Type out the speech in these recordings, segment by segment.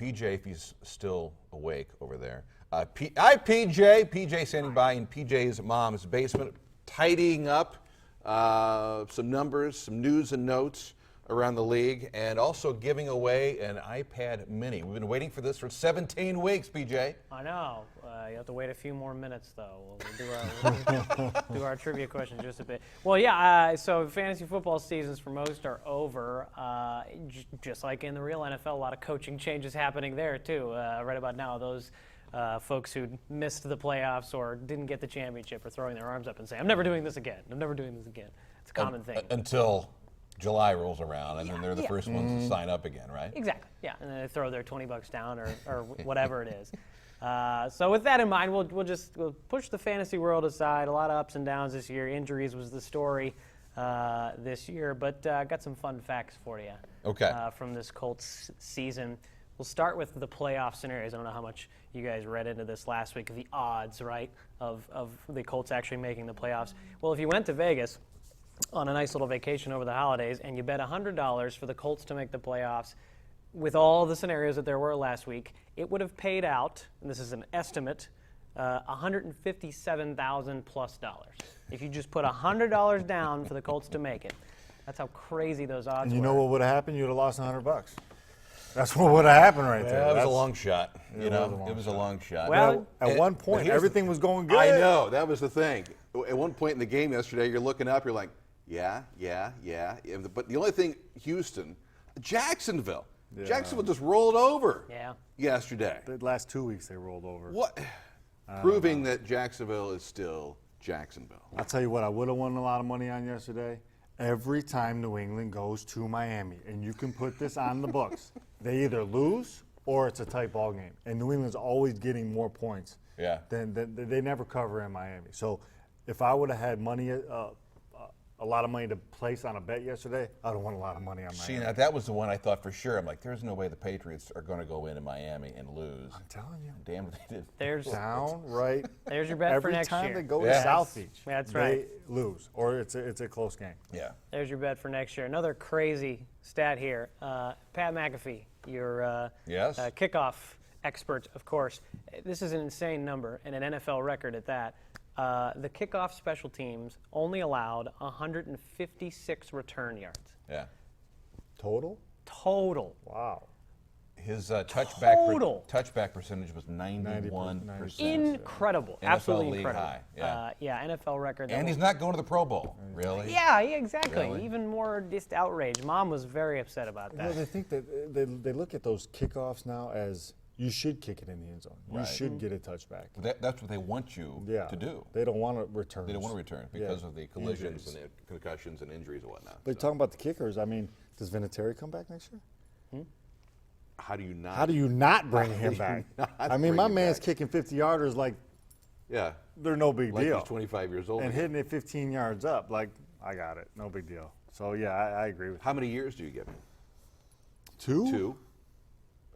PJ, if he's still awake over there. Hi, PJ. PJ standing by in PJ's mom's basement, tidying up some numbers, some news and notes around the league, and also giving away an iPad mini. We've been waiting for this for 17 weeks, PJ. I know. You have to wait a few more minutes, though. We'll do our trivia question just a bit. Well, yeah, so fantasy football seasons for most are over. Just like in the real NFL, a lot of coaching changes happening there, too. Right about now, those folks who missed the playoffs or didn't get the championship are throwing their arms up and saying, I'm never doing this again. I'm never doing this again. It's a common thing. Until July rolls around, and then they're the first ones to sign up again, right? Exactly, yeah. And then they throw their $20 down or whatever it is. So with that in mind, we'll push the fantasy world aside. A lot of ups and downs this year. Injuries was the story this year, but got some fun facts for you from this Colts season. We'll start with the playoff scenarios. I don't know how much you guys read into this last week, the odds, right, of the Colts actually making the playoffs. Well, if you went to Vegas on a nice little vacation over the holidays and you bet $100 for the Colts to make the playoffs, with all the scenarios that there were last week, it would have paid out, and this is an estimate, $157,000 plus. If you just put $100 down for the Colts to make it. That's how crazy those odds were. And you know what would have happened? You would have lost $100. That's what would have happened right there. It was a long shot. It was a long shot. Well, at one point, everything was going good. I know. That was the thing. At one point in the game yesterday, you're looking up, you're like, yeah. But the only thing, Jacksonville just rolled over yesterday. The last 2 weeks they rolled over. What? Proving that Jacksonville is still Jacksonville. I'll tell you what, I would have won a lot of money on yesterday. Every time New England goes to Miami, and you can put this on the books, they either lose or it's a tight ball game. And New England's always getting more points than they never cover in Miami. So if I would have had money, a lot of money to place on a bet yesterday, I would have won a lot of money on Miami. See, now that was the one I thought for sure. I'm like, there's no way the Patriots are going to go into Miami and lose. I'm telling you. Damn it, they did. There's your bet for next year. Every time they go to South Beach, that's right, they lose, or it's a close game. Yeah. There's your bet for next year. Another crazy stat here. Pat McAfee, your kickoff expert, of course. This is an insane number and an NFL record at that. The kickoff special teams only allowed 156 return yards. Yeah. Total? Wow. His touchback percentage was 91%. Incredible. NFL Absolutely league incredible. high. NFL record. And he's not going to the Pro Bowl. Really? Yeah, exactly. Really? Even more just outrage. Mom was very upset about that. They think that they look at those kickoffs now as you should kick it in the end zone. You should get a touchback. That's what they want you to do. They don't want to return. They don't want to return because of the collisions and the concussions and injuries and whatnot. But talking about the kickers, I mean, does Vinatieri come back next year? How do you not bring him back? I mean, my man's kicking 50-yarders like they're no big deal. He's 25 years old. And hitting it 15 yards up, like, I got it. No big deal. So, yeah, I agree with you. How many years do you give him? 2? 2.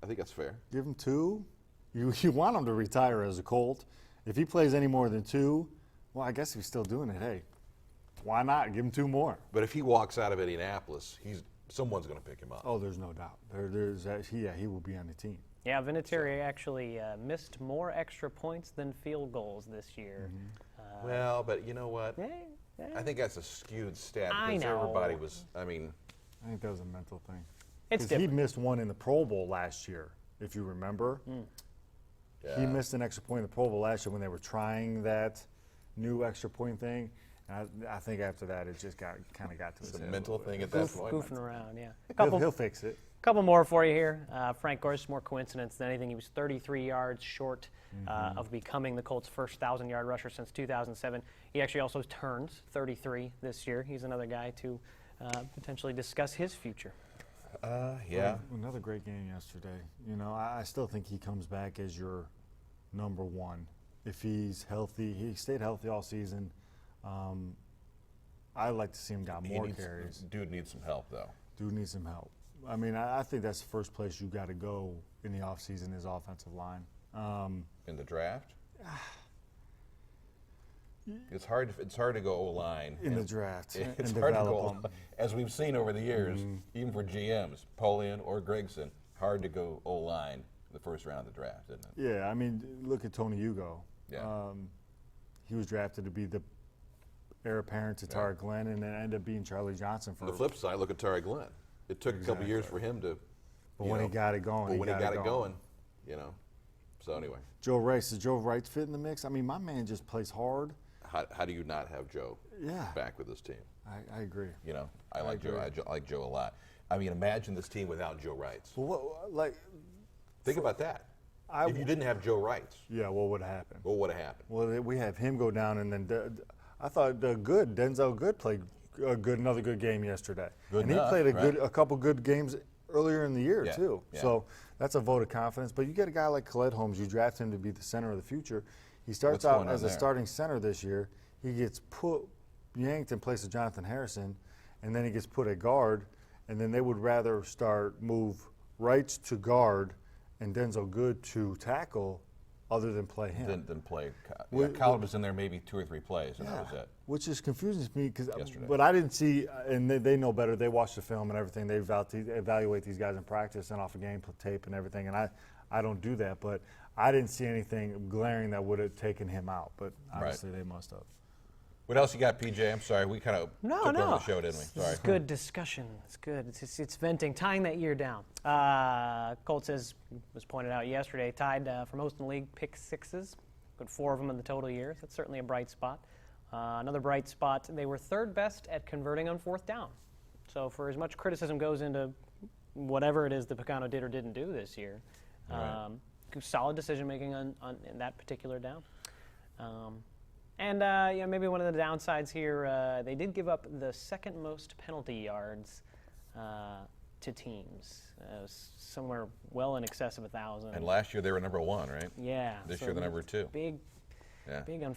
I think that's fair. Give him 2. You want him to retire as a Colt. If he plays any more than 2, well, I guess if he's still doing it, hey, why not? Give him 2 more. But if he walks out of Indianapolis, someone's going to pick him up. Oh, there's no doubt. He will be on the team. Yeah, Vinatieri actually missed more extra points than field goals this year. Well, but you know what? I think that's a skewed stat because everybody was, I think that was a mental thing. It's different. He missed one in the Pro Bowl last year, if you remember. He missed an extra point in the Pro Bowl last year when they were trying that new extra point thing. And I think after that, it just got to his head. It's a mental thing at that point. Goofing around, yeah. He'll fix it. A couple more for you here. Frank Gore's more coincidence than anything. He was 33 yards short of becoming the Colts' first 1,000-yard rusher since 2007. He actually also turns 33 this year. He's another guy to potentially discuss his future. Another great game yesterday. I still think he comes back as your number 1. If he's healthy, he stayed healthy all season. I'd like to see him got more carries. Dude needs some help, though. Dude needs some help. I mean, I think that's the first place you got to go in the offseason is offensive line. In the draft? It's hard to go O-line. In the draft. It's hard to go, as we've seen over the years, even for GMs, Polian or Gregson, hard to go O-line first round of the draft, didn't it? Yeah, I mean, look at Tony Hugo. Yeah. He was drafted to be the heir apparent to Tara Glenn, and then ended up being Charlie Johnson for. On the flip side, look at Tara Glenn. It took a couple years for him to. But when he got it going, but when he got it going, you know. So anyway. Joe Rice, does Joe Rice fit in the mix? I mean, my man just plays hard. How do you not have Joe back with this team? I agree. You know, I like Joe. I like Joe a lot. I mean, imagine this team without Joe Rights. Well, like, think about that. If you didn't have Joe Rights, yeah, what would happen? what would have happened? Well, we have him go down, and then I thought Denzel Good played another good game yesterday. Good and enough, he played right? a couple good games earlier in the year too. Yeah. So that's a vote of confidence. But you get a guy like Khaled Holmes, you draft him to be the center of the future. He starts What's out going on as a there? starting center this year. He gets yanked in place of Jonathan Harrison, and then he gets put at guard, and then they would rather move Rights to guard and Denzel Good to tackle other than play him. Than play. Kyle was in there maybe 2 or 3 plays, and that was it. Which is confusing to me because, Yesterday. but I didn't see, and they know better. They watch the film and everything. They evaluate these guys in practice and off of game tape and everything. And I don't do that, but I didn't see anything glaring that would have taken him out. But obviously they must have. What else you got, PJ? I'm sorry, we kind of took over the show, didn't we? This Sorry. is good discussion. It's good. It's venting, tying that year down. Colts, as was pointed out yesterday, tied for most in the league pick sixes. Good 4 of them in the total year. That's certainly a bright spot. Another bright spot, they were 3rd best at converting on 4th down. So for as much criticism goes into whatever it is that Picano did or didn't do this year, solid decision making in that particular down. And maybe one of the downsides here, they did give up the 2nd most penalty yards to teams, somewhere well in excess of 1,000. And last year they were number 1, right? Yeah. This so year they're number 2. Big Yeah. unfortunate